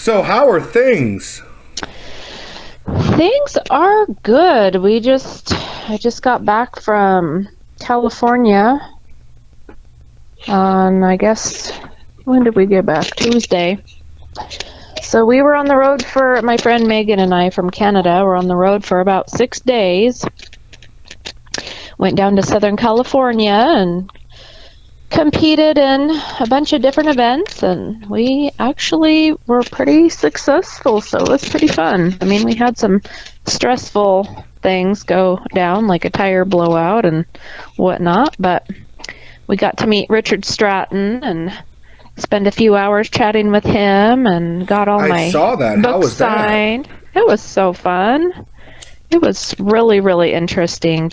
So, how are things? Things are good. I just got back from California on, I guess, when did we get back? Tuesday. So we were on the road for, my friend Megan and I from Canada were on the road for about 6 days. Went down to Southern California and competed in a bunch of different events, and we actually were pretty successful, so it was pretty fun. I mean, we had some stressful things go down, like a tire blowout and whatnot, but we got to meet Richard Stratton and spend a few hours chatting with him and got all I my saw that. How books was that? signed. It was so fun. It was really, really interesting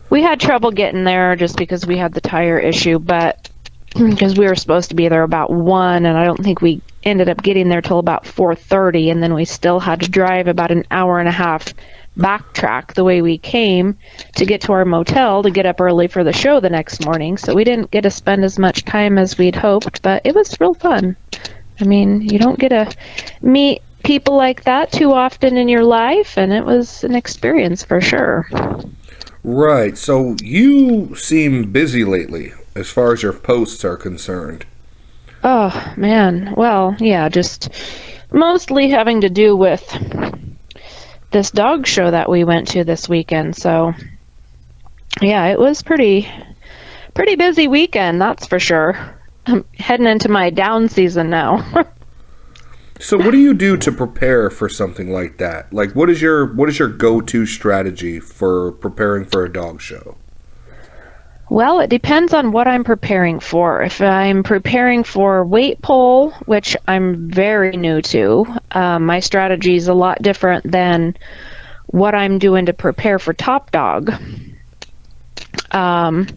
we had trouble getting there just because we had the tire issue, but because we were supposed to be there about 1, and I don't think we ended up getting there till about 4:30, and then we still had to drive about an hour and a half backtrack the way we came to get to our motel to get up early for the show the next morning. So we didn't get to spend as much time as we'd hoped, but it was real fun. I mean, you don't get to meet people like that too often in your life, and it was an experience for sure. Right. So, you seem busy lately as far as your posts are concerned. Oh, man. Well, yeah, just mostly having to do with this dog show that we went to this weekend. So, yeah, it was pretty busy weekend, that's for sure. I'm heading into my down season now. So, what do you do to prepare for something like that? Like, what is your go-to strategy for preparing for a dog show? Well, it depends on what I'm preparing for. If I'm preparing for weight pull, which I'm very new to, my strategy is a lot different than what I'm doing to prepare for top dog. And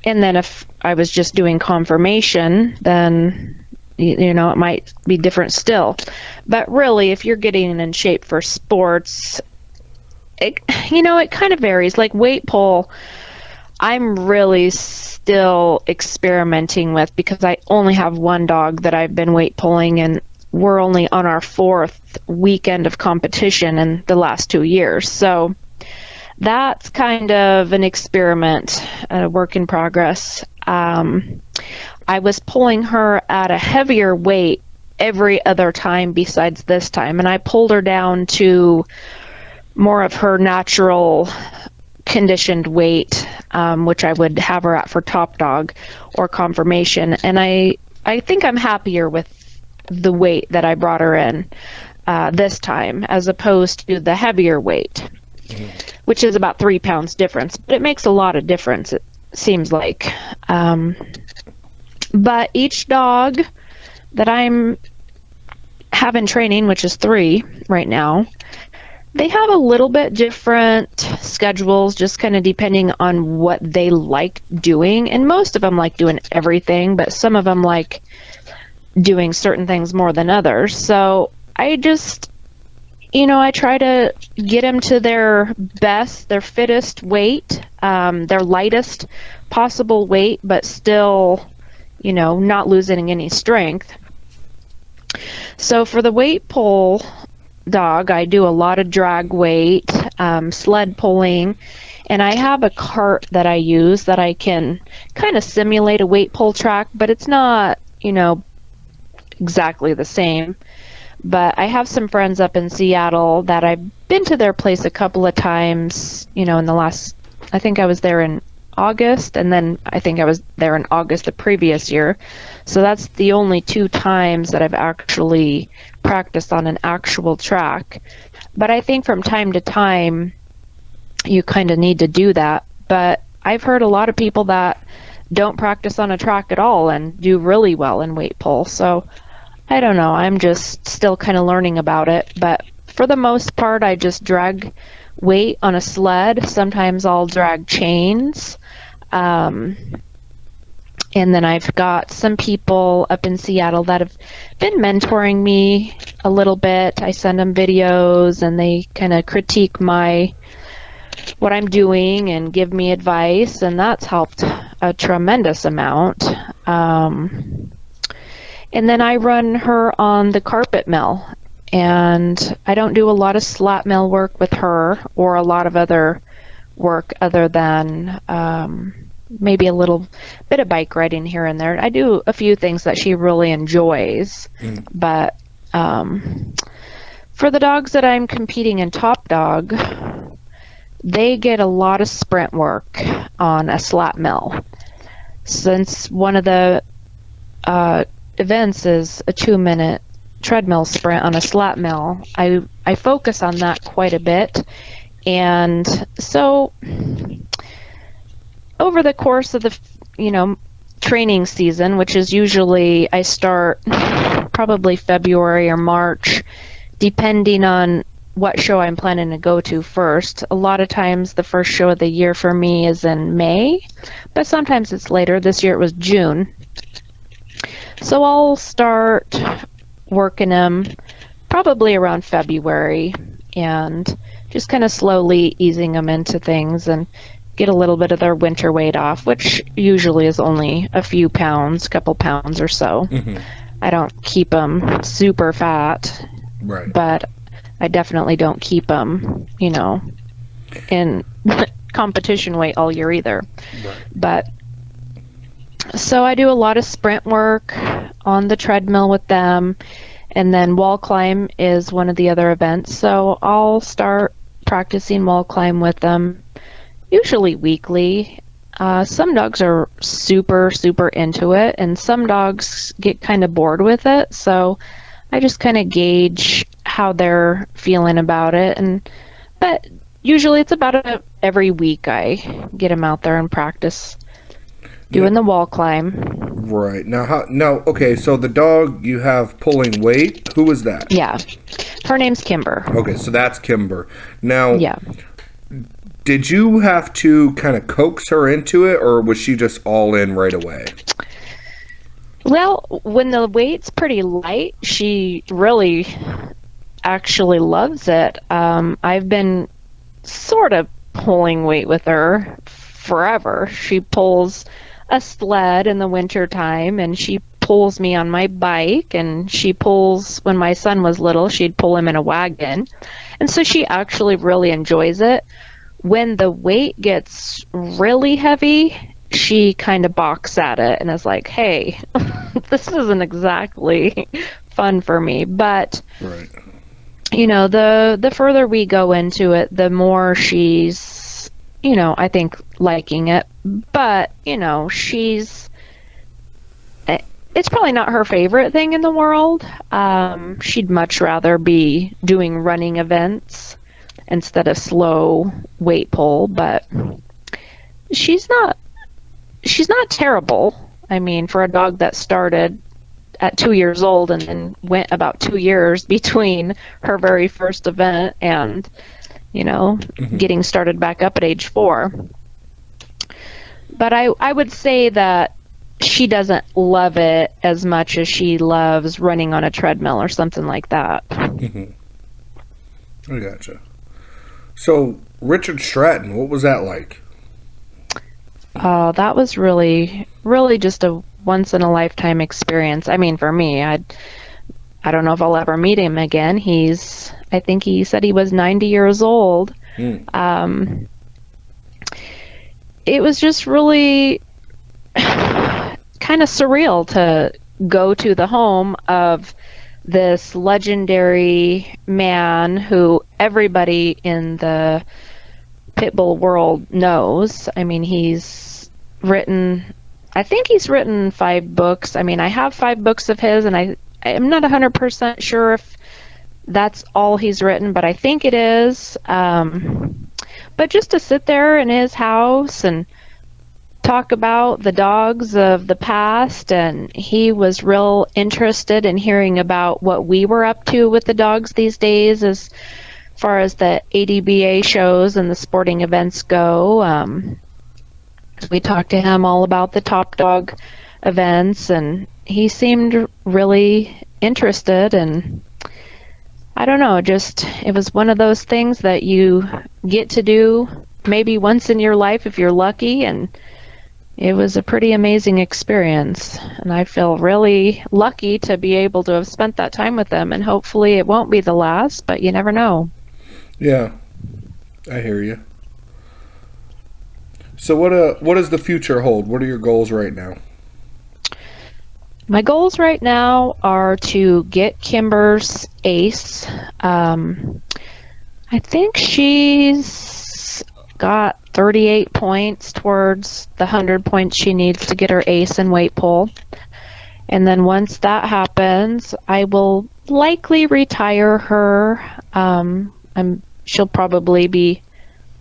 then if I was just doing confirmation, then it might be different still. But really, if you're getting in shape for sports, it kind of varies. Like weight pull, I'm really still experimenting with because I only have one dog that I've been weight pulling, and we're only on our 4th weekend of competition in the last 2 years. So that's kind of an experiment, a work in progress. I was pulling her at a heavier weight every other time besides this time, and I pulled her down to more of her natural conditioned weight, which I would have her at for top dog or confirmation. And I think I'm happier with the weight that I brought her in this time as opposed to the heavier weight, which is about 3 pounds difference. But it makes a lot of difference, it seems like. But each dog that I'm having training, which is 3 right now, they have a little bit different schedules, just kind of depending on what they like doing. And most of them like doing everything, but some of them like doing certain things more than others. So I just, I try to get them to their best, their fittest weight, their lightest possible weight, but still, not losing any strength. So for the weight pull dog, I do a lot of drag weight, sled pulling, and I have a cart that I use that I can kind of simulate a weight pull track, but it's not, exactly the same. But I have some friends up in Seattle that I've been to their place a couple of times, in the last, I think I was there in August, and then I think I was there in August the previous year. So that's the only 2 times that I've actually practiced on an actual track. But I think from time to time, you kind of need to do that. But I've heard a lot of people that don't practice on a track at all and do really well in weight pull. So I don't know. I'm just still kind of learning about it. But for the most part, I just drag weight on a sled. Sometimes I'll drag chains. And then I've got some people up in Seattle that have been mentoring me a little bit. I send them videos and they kind of critique what I'm doing and give me advice, and that's helped a tremendous amount. And then I run her on the carpet mill. And I don't do a lot of slap mill work with her or a lot of other work other than maybe a little bit of bike riding here and there. I do a few things that she really enjoys, but for the dogs that I'm competing in Top Dog, they get a lot of sprint work on a slap mill. Since one of the events is a 2-minute treadmill sprint on a slap mill, I focus on that quite a bit. And so over the course of the training season, which is usually I start probably February or March, depending on what show I'm planning to go to first. A lot of times the first show of the year for me is in May, but sometimes it's later. This year it was June. So I'll start working them probably around February and just kind of slowly easing them into things and get a little bit of their winter weight off, which usually is only a few pounds, couple pounds or so. I don't keep them super fat, Right. but I definitely don't keep them, in competition weight all year either. Right. But so I do a lot of sprint work on the treadmill with them, and then wall climb is one of the other events. So I'll start practicing wall climb with them, usually weekly. Some dogs are super, super into it, and some dogs get kind of bored with it. So I just kind of gauge how they're feeling about it. But usually it's about every week I get them out there and practice doing the wall climb. Right. Okay, so the dog you have pulling weight, who is that? Yeah. Her name's Kimber. Okay, so that's Kimber. Now, Yeah. did you have to kind of coax her into it, or was she just all in right away? Well, when the weight's pretty light, she really actually loves it. I've been sort of pulling weight with her forever. She pulls a sled in the winter time, and she pulls me on my bike, and she pulls, when my son was little, she'd pull him in a wagon. And so she actually really enjoys it. When the weight gets really heavy, she kind of balks at it and is like, hey, this isn't exactly fun for me. But, Right. the further we go into it, the more she's, I think liking it. But, it's probably not her favorite thing in the world. She'd much rather be doing running events instead of slow weight pull, but she's not terrible. I mean, for a dog that started at 2 years old and then went about 2 years between her very first event and, getting started back up at age 4. But I would say that she doesn't love it as much as she loves running on a treadmill or something like that. I gotcha. So, Richard Stratton, what was that like? Oh, that was really, really just a once-in-a-lifetime experience. I mean, for me, I don't know if I'll ever meet him again. I think he said he was 90 years old. It was just really kind of surreal to go to the home of this legendary man who everybody in the pit bull world knows. I mean, I think he's written 5 books. I mean, I have 5 books of his, and I'm not 100% sure if that's all he's written, but I think it is. But just to sit there in his house and talk about the dogs of the past, and he was real interested in hearing about what we were up to with the dogs these days as far as the ADBA shows and the sporting events go. We talked to him all about the Top Dog events, and he seemed really interested, and I don't know, it was one of those things that you get to do maybe once in your life if you're lucky, and it was a pretty amazing experience, and I feel really lucky to be able to have spent that time with them, and hopefully it won't be the last, but you never know. Yeah, I hear you. So what does the future hold? What are your goals right now? My goals right now are to get Kimber's ace. I think she's got 38 points towards the 100 points she needs to get her ace in weight pull. And then once that happens, I will likely retire her. She'll probably be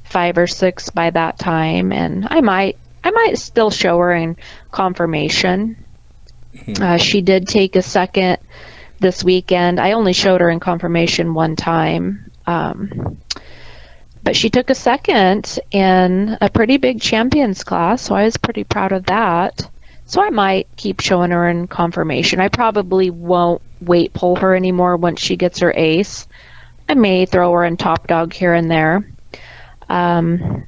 5 or 6 by that time, and I might still show her in confirmation. She did take a second this weekend. I only showed her in confirmation one time, but she took a second in a pretty big champions class, so I was pretty proud of that. So I might keep showing her in confirmation. I probably won't weight pull her anymore once she gets her ace. I may throw her in top dog here and there. I'm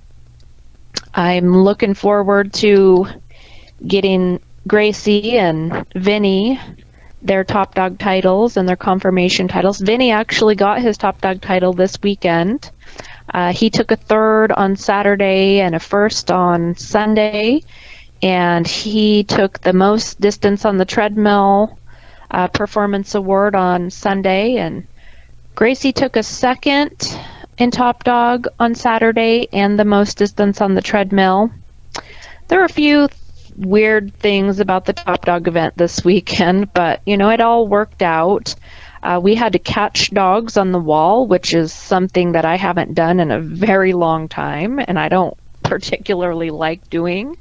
looking forward to getting Gracie and Vinny their top dog titles and their confirmation titles. Vinny actually got his top dog title this weekend. He took a third on Saturday and a first on Sunday, and he took the most distance on the treadmill performance award on Sunday, and Gracie took a second in top dog on Saturday and the most distance on the treadmill. There were a few weird things about the top dog event this weekend, but it all worked out. We had to catch dogs on the wall, which is something that I haven't done in a very long time, and I don't particularly like doing.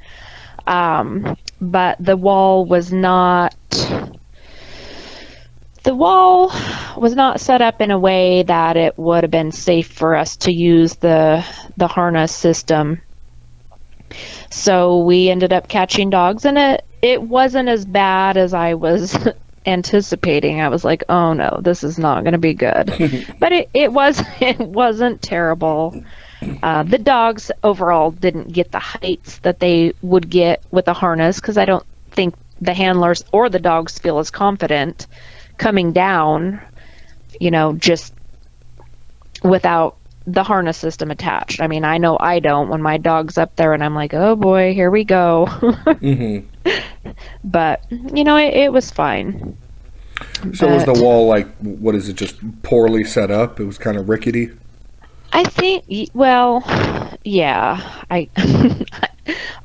But the wall was not set up in a way that it would have been safe for us to use the harness system. So we ended up catching dogs, and it wasn't as bad as I was anticipating. I was like, oh no, this is not going to be good. But it wasn't terrible. The dogs overall didn't get the heights that they would get with a harness, because I don't think the handlers or the dogs feel as confident coming down, just without the harness system attached. I mean, I know I don't when my dog's up there and I'm like, oh boy, here we go. But, it was fine. So was the wall what is it, just poorly set up? It was kind of rickety? I think, well, yeah.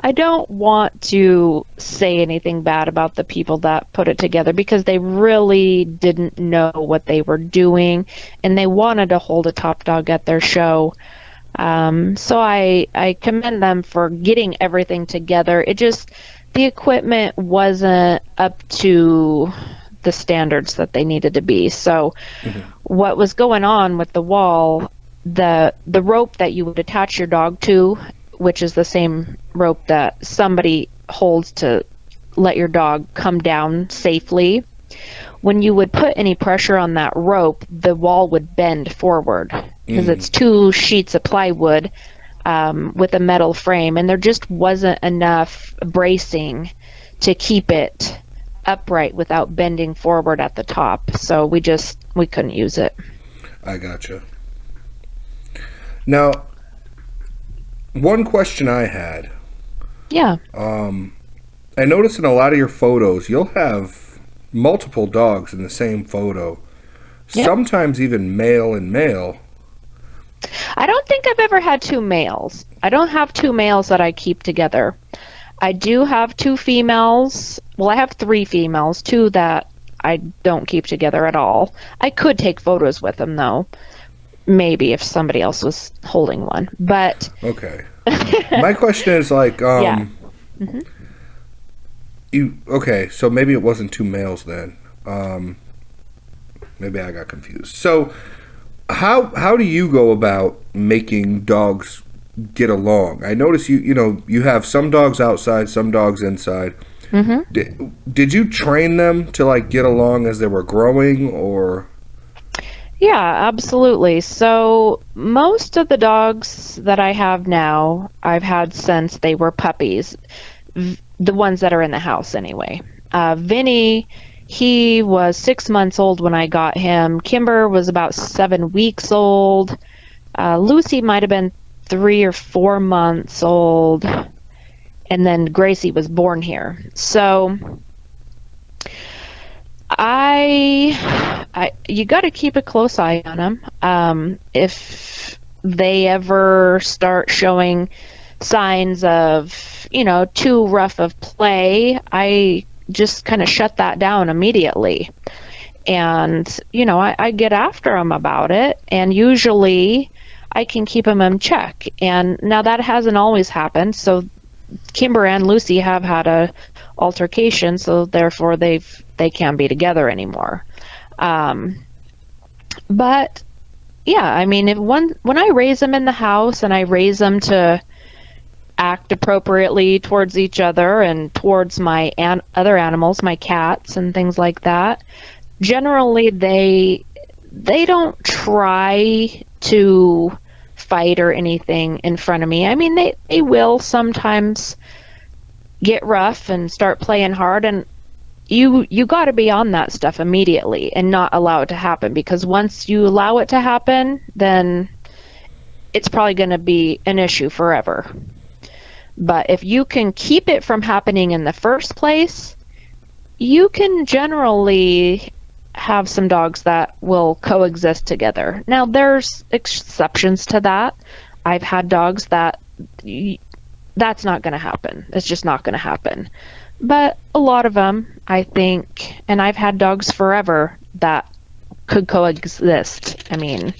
I don't want to say anything bad about the people that put it together, because they really didn't know what they were doing, and they wanted to hold a top dog at their show. So I commend them for getting everything together. The equipment wasn't up to the standards that they needed to be. So what was going on with the wall, the rope that you would attach your dog to, which is the same rope that somebody holds to let your dog come down safely, when you would put any pressure on that rope, the wall would bend forward, because it's 2 sheets of plywood with a metal frame, and there just wasn't enough bracing to keep it upright without bending forward at the top. So we couldn't use it. I gotcha. Now, one question I had. Yeah. I noticed in a lot of your photos, you'll have multiple dogs in the same photo. Yep. Sometimes even male and male. I don't think I've ever had 2 males. I don't have 2 males that I keep together. I do have 2 females. Well, I have 3 females, 2 that I don't keep together at all. I could take photos with them, though. Maybe if somebody else was holding one. But okay. My question is yeah. Okay, so maybe it wasn't 2 males then. Maybe I got confused. So how do you go about making dogs get along? I notice you have some dogs outside, some dogs inside. Did you train them to get along as they were growing, or? Yeah, absolutely. So most of the dogs that I have now, I've had since they were puppies. the ones that are in the house anyway. Vinny, he was 6 months old when I got him. Kimber was about 7 weeks old. Lucy might have been 3 or 4 months old. And then Gracie was born here. So you got to keep a close eye on them. If they ever start showing signs of, too rough of play, I just kind of shut that down immediately. And, I get after them about it, and usually I can keep them in check. And now that hasn't always happened, so Kimber and Lucy have had a altercation, so therefore they can't be together anymore. But yeah, I mean, when I raise them in the house and I raise them to act appropriately towards each other and towards my other animals, my cats and things like that, generally they don't try to fight or anything in front of me. I mean, they will sometimes get rough and start playing hard, and you got to be on that stuff immediately and not allow it to happen, because once you allow it to happen, then it's probably going to be an issue forever. But if you can keep it from happening in the first place, you can generally have some dogs that will coexist together. Now, there's exceptions to that. I've had dogs that's not going to happen. It's just not going to happen. But a lot of them, I think, and I've had dogs forever that could coexist. I mean,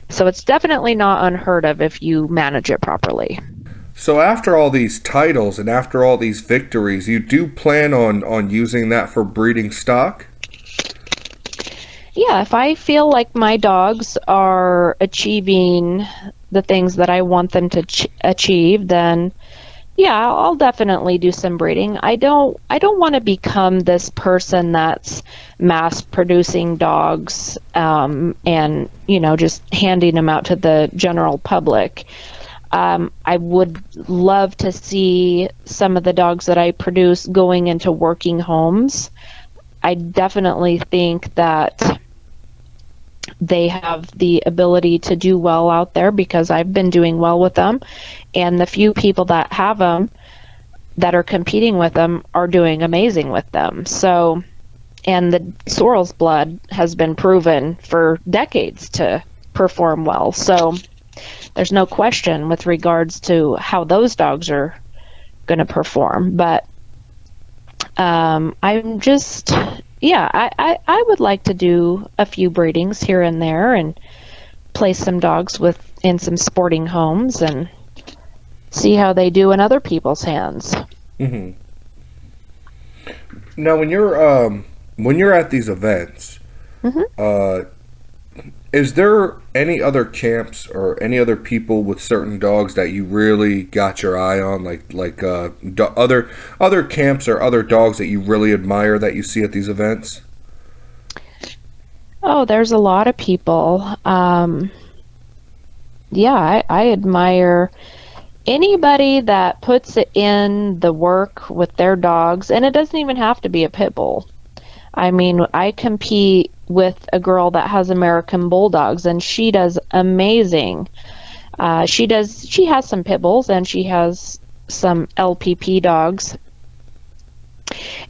so it's definitely not unheard of if you manage it properly. So after all these titles and after all these victories, you do plan on using that for breeding stock? Yeah, if I feel like my dogs are achieving the things that I want them to achieve, then yeah, I'll definitely do some breeding. I don't want to become this person that's mass producing dogs and just handing them out to the general public. I would love to see some of the dogs that I produce going into working homes. I definitely think that they have the ability to do well out there because I've been doing well with them, and the few people that have them that are competing with them are doing amazing with them. So, and the Sorrel's blood has been proven for decades to perform well. So there's no question with regards to how those dogs are going to perform. But I'm just, yeah, I would like to do a few breedings here and there and place some dogs in some sporting homes and see how they do in other people's hands. Mm-hmm. Now, when you're at these events, Mm-hmm. Is there any other camps or any other people with certain dogs that you really got your eye on, like other camps or other dogs that you really admire that you see at these events? Oh, there's a lot of people. Yeah, I admire anybody that puts it in the work with their dogs, and it doesn't even have to be a pit bull. I mean, I compete with a girl that has American Bulldogs, and she does amazing. She has some pit bulls, and she has some LPP dogs,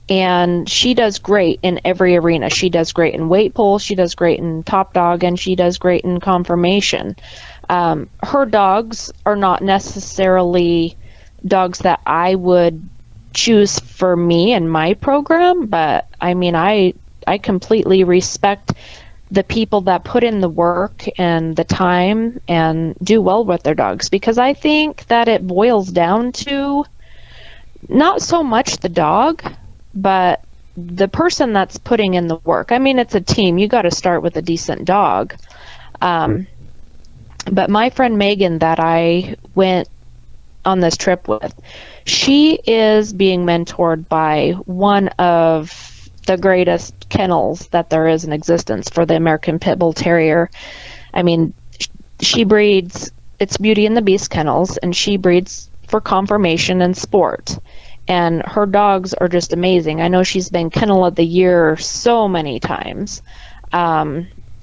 and she does great in every arena. She does great in weight pull, she does great in top dog, and she does great in conformation. Her dogs are not necessarily dogs that I would choose for me and my program, but I mean, I completely respect the people that put in the work and the time and do well with their dogs, because I think that it boils down to not so much the dog, but the person that's putting in the work. I mean, it's a team. You got to start with a decent dog. But my friend Megan that I went on this trip with, she is being mentored by one of the greatest kennels that there is in existence for the American Pit Bull Terrier. I mean, she breeds, it's Beauty and the Beast kennels, and she breeds for conformation and sport. and her dogs are just amazing. I know she's been Kennel of the Year so many times.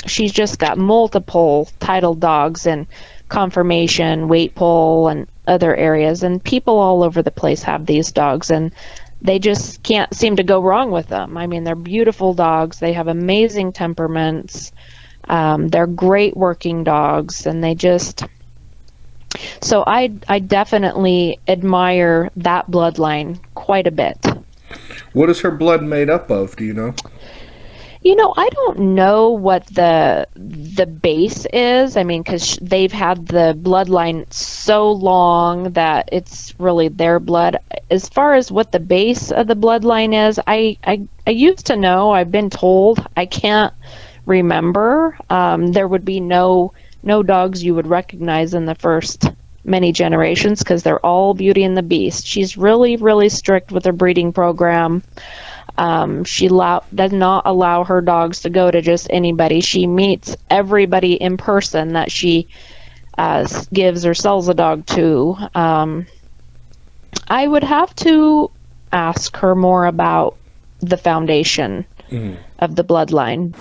She's just got multiple titled dogs in conformation, weight pull, and other areas, and people all over the place have these dogs, and they just can't seem to go wrong with them. I mean, they're beautiful dogs. They have amazing temperaments. They're great working dogs, and they just... So I definitely admire that bloodline quite a bit. What is her blood made up of? Do you know? You know, I don't know what the base is. I mean, because they've had the bloodline so long that it's really their blood. As far as what the base of the bloodline is, I used to know. I've been told. I can't remember. There would be no dogs you would recognize in the first many generations because they're all Beauty and the Beast. She's really, really strict with her breeding program. She does not allow her dogs to go to just anybody. She meets everybody in person that she gives or sells a dog to. I would have to ask her more about the foundation of the bloodline.